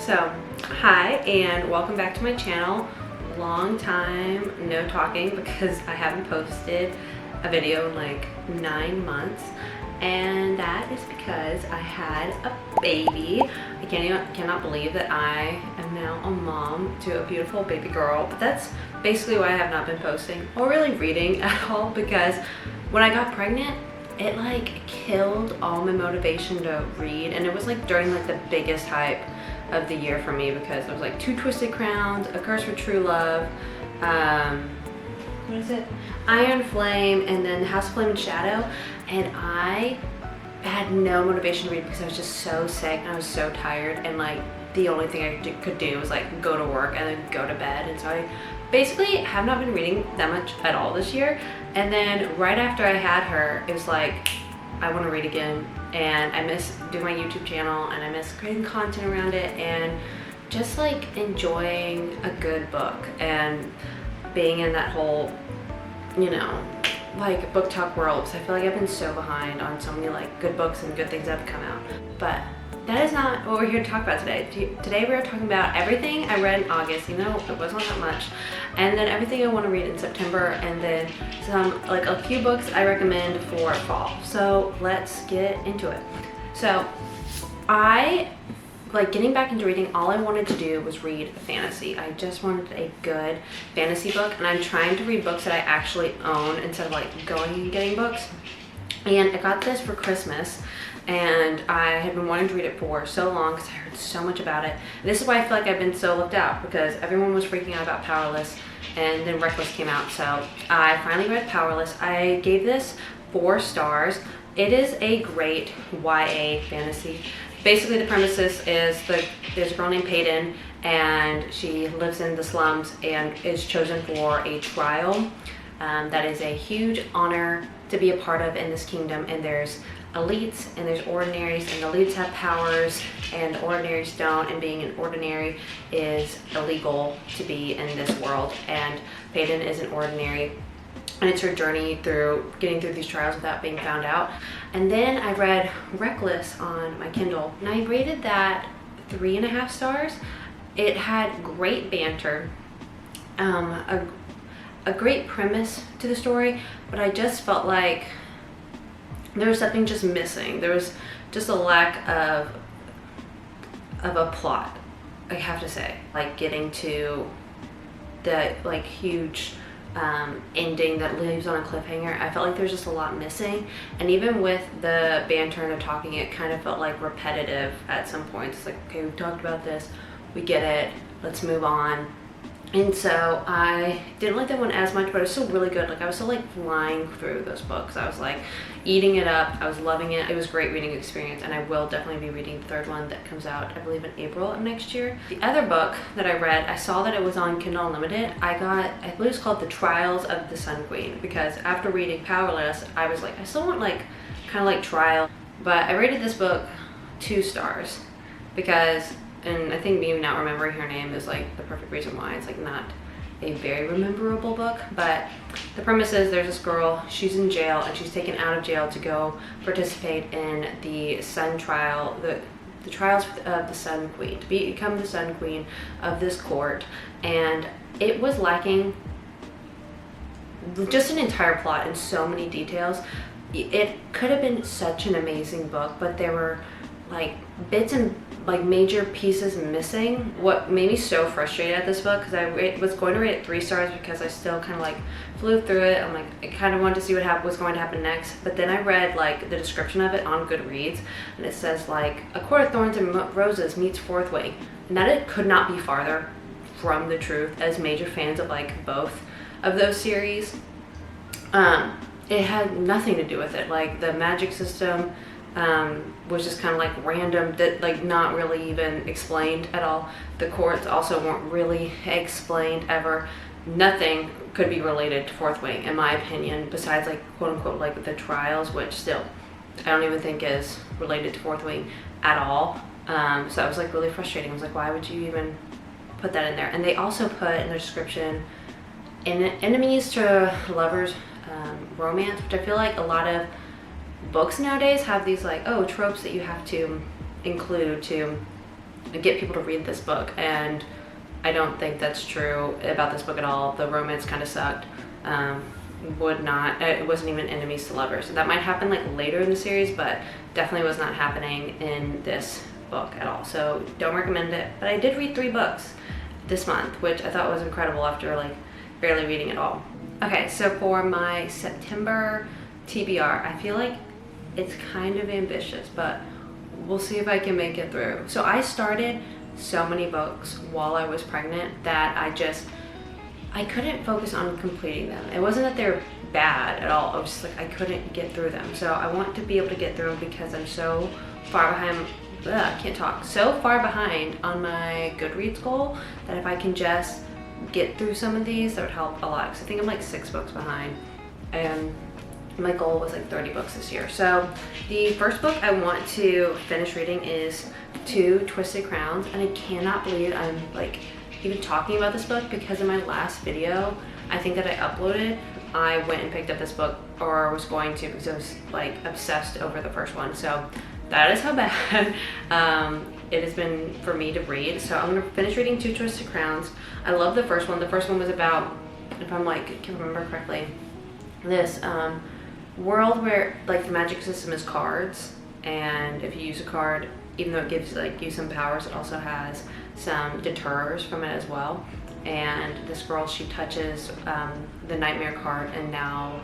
So, hi and welcome back to my channel. Long time no talking because I haven't posted a video in like 9 months, and that is because I had a baby. I cannot believe that I am now a mom to a beautiful baby girl, but that's basically why I have not been posting or really reading at all, because when I got pregnant, it like killed all my motivation to read, and it was like during like the biggest hype of the year for me, because there was like Two Twisted Crowns, A Curse for True Love, what is it? Iron Flame, and then House of Flame and Shadow, and I had no motivation to read because I was just so sick and I was so tired, and like the only thing I could do was like go to work and then go to bed. And so I basically have not been reading that much at all this year. And then right after I had her, it was like, I want to read again, and I miss doing my YouTube channel, and I miss creating content around it, and just like enjoying a good book and being in that whole, you know, like book talk world. So I feel like I've been so behind on so many like good books and good things that have come out. But that is not what we're here to talk about today. Today we're talking about everything I read in August, even though it wasn't that much, and then everything I want to read in September, and then some, like a few books I recommend for fall. So let's get into it. So I, like getting back into reading, all I wanted to do was read fantasy. I just wanted a good fantasy book, and I'm trying to read books that I actually own instead of like going and getting books. And I got this for Christmas, and I had been wanting to read it for so long because I heard so much about it. And this is why I feel like I've been so looked out, because everyone was freaking out about Powerless, and then Reckless came out. So I finally read Powerless. I gave this 4 stars. It is a great YA fantasy. Basically the premises is there's a girl named Peyton, and she lives in the slums and is chosen for a trial. That is a huge honor to be a part of in this kingdom, and there's elites and there's ordinaries, and the elites have powers and the ordinaries don't, and being an ordinary is illegal to be in this world, and Peyton is an ordinary, and it's her journey through getting through these trials without being found out. And then I read Reckless on my Kindle, and I rated that 3.5 stars. It had great banter, a great premise to the story, but I just felt like there was something just missing. There was just a lack of a plot, I have to say. Like getting to the like huge ending that leaves on a cliffhanger, I felt like there's just a lot missing. And even with the banter and the talking, it kind of felt like repetitive at some points. It's like, okay, we've talked about this, we get it, let's move on. And so I didn't like that one as much, but it was still really good. Like I was still like flying through those books. I was like eating it up. I was loving it. It was a great reading experience, and I will definitely be reading the 3rd one that comes out, I believe, in April of next year. The other book that I read, I saw that it was on Kindle Unlimited. I believe it's called The Trials of the Sun Queen, because after reading Powerless, I was like, I still want like kind of like trial, but I rated this book 2 stars because, and I think me not remembering her name is like the perfect reason why. It's like not a very rememberable book, but the premise is there's this girl, she's in jail, and she's taken out of jail to go participate in the Sun Trial, the trials of the Sun Queen, to become the Sun Queen of this court. And it was lacking just an entire plot and so many details. It could have been such an amazing book, but there were like bits and like major pieces missing. What made me so frustrated at this book, because I was going to rate it 3 stars because I still kind of like flew through it. I'm like, I kind of wanted to see what was going to happen next, but then I read like the description of it on Goodreads, and it says like A Court of Thorns and Roses meets Fourth Wing, and that it could not be farther from the truth. As major fans of like both of those series, it had nothing to do with it. Like the magic system was just kind of like random, that like not really even explained at all. The courts also weren't really explained ever. Nothing could be related to Fourth Wing, in my opinion, besides like quote unquote like the trials, which still I don't even think is related to Fourth Wing at all. So I was like really frustrating. I was like, why would you even put that in there? And they also put in their description enemies to lovers romance, which I feel like a lot of books nowadays have these like, oh, tropes that you have to include to get people to read this book, and I don't think that's true about this book at all. The romance kind of sucked. It wasn't even enemies to lovers. So that might happen like later in the series, but definitely was not happening in this book at all. So don't recommend it. But I did read 3 books this month, which I thought was incredible after like barely reading it all. Okay, so for my September TBR, I feel like it's kind of ambitious, but we'll see if I can make it through. So I started so many books while I was pregnant that I couldn't focus on completing them. It wasn't that they're bad at all. I was just like, I couldn't get through them. So I want to be able to get through them because I'm so far behind. I can't talk. So far behind on my Goodreads goal that if I can just get through some of these, that would help a lot. Because I think I'm like 6 books behind, and my goal was like 30 books this year. So the first book I want to finish reading is 2 Twisted Crowns, and I cannot believe I'm like even talking about this book because in my last video, I think that I uploaded, I went and picked up this book, or was going to, because I was like obsessed over the first one. So that is how bad it has been for me to read. So I'm gonna finish reading 2 Twisted Crowns. I love the first one. The first one was about, if I'm like, can remember correctly, this world where like the magic system is cards, and if you use a card, even though it gives like you some powers, it also has some deters from it as well. And this girl, she touches the nightmare card, and now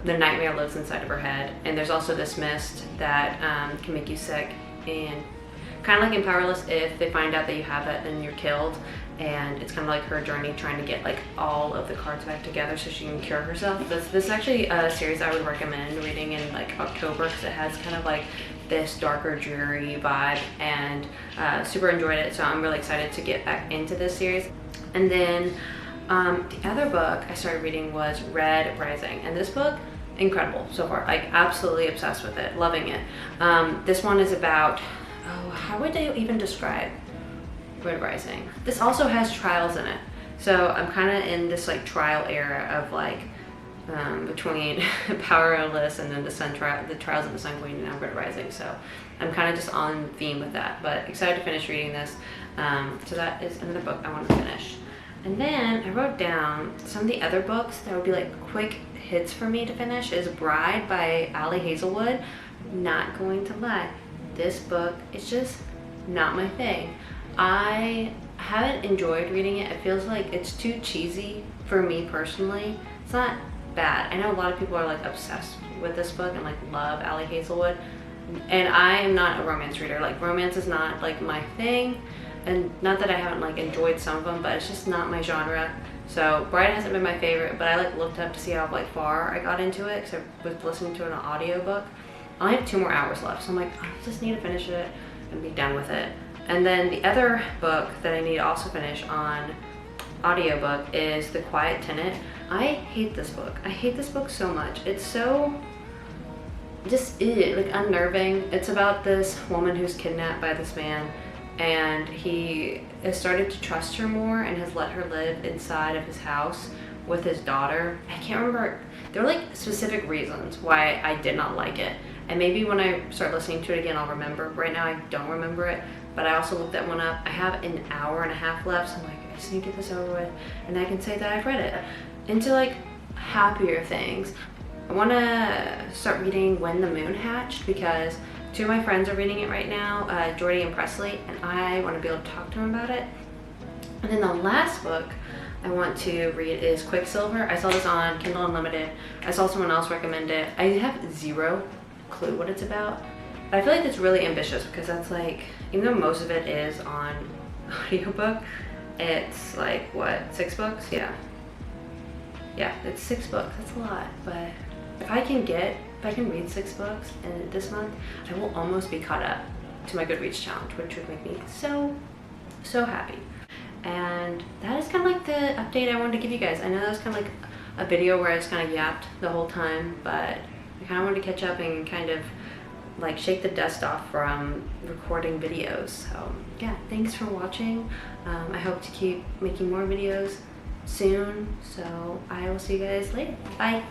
the nightmare lives inside of her head. And there's also this mist that can make you sick, and kind of like in Powerless, if they find out that you have it, then you're killed. And it's kind of like her journey trying to get like all of the cards back together so she can cure herself. This is actually a series I would recommend reading in like October, because it has kind of like this darker, dreary vibe, and super enjoyed it. So I'm really excited to get back into this series. And then the other book I started reading was Red Rising, and this book, incredible so far. Like absolutely obsessed with it, loving it. This one is about, how would they even describe Red Rising? This also has trials in it, so I'm kind of in this like trial era of like between Powerless and then the Trials of the Sun Queen, and now Red Rising. So I'm kind of just on theme with that, but excited to finish reading this. So that is another book I want to finish. And then I wrote down some of the other books that would be like quick hits for me to finish. Is Bride by Ali Hazelwood. Not going to lie, this book is just not my thing. I haven't enjoyed reading it. It feels like it's too cheesy for me personally. It's not bad. I know a lot of people are like obsessed with this book and like love Ali Hazelwood, and I am not a romance reader. Like romance is not like my thing, and not that I haven't like enjoyed some of them, but it's just not my genre. So Bride hasn't been my favorite, but I like looked up to see how like far I got into it, because I was listening to an audiobook. I only have 2 more hours left, so I'm like, I just need to finish it and be done with it. And then the other book that I need to also finish on audiobook is The Quiet Tenant. I hate this book. I hate this book so much. It's so just like unnerving. It's about this woman who's kidnapped by this man, and he has started to trust her more and has let her live inside of his house with his daughter. I can't remember. There were like specific reasons why I did not like it. And maybe when I start listening to it again, I'll remember. Right now, I don't remember it. But I also looked that one up. I have an hour and a half left, so I'm like, I just need to get this over with, and I can say that I've read it. Into like happier things, I want to start reading When the Moon Hatched, because 2 of my friends are reading it right now, Jordy and Presley, and I want to be able to talk to them about it. And then the last book I want to read is Quicksilver. I saw this on Kindle Unlimited. I saw someone else recommend it. I have 0 clue what it's about. But I feel like it's really ambitious, because that's like, even though most of it is on audiobook, it's like, what, 6 books? Yeah, it's 6 books. That's a lot. But if I can read 6 books in this month, I will almost be caught up to my Goodreads challenge, which would make me so happy. And that is kind of like the update I wanted to give you guys. I know that was kind of like a video where I just kind of yapped the whole time, but I kind of wanted to catch up and kind of like shake the dust off from recording videos. So yeah, thanks for watching. I hope to keep making more videos soon, so I will see you guys later. Bye.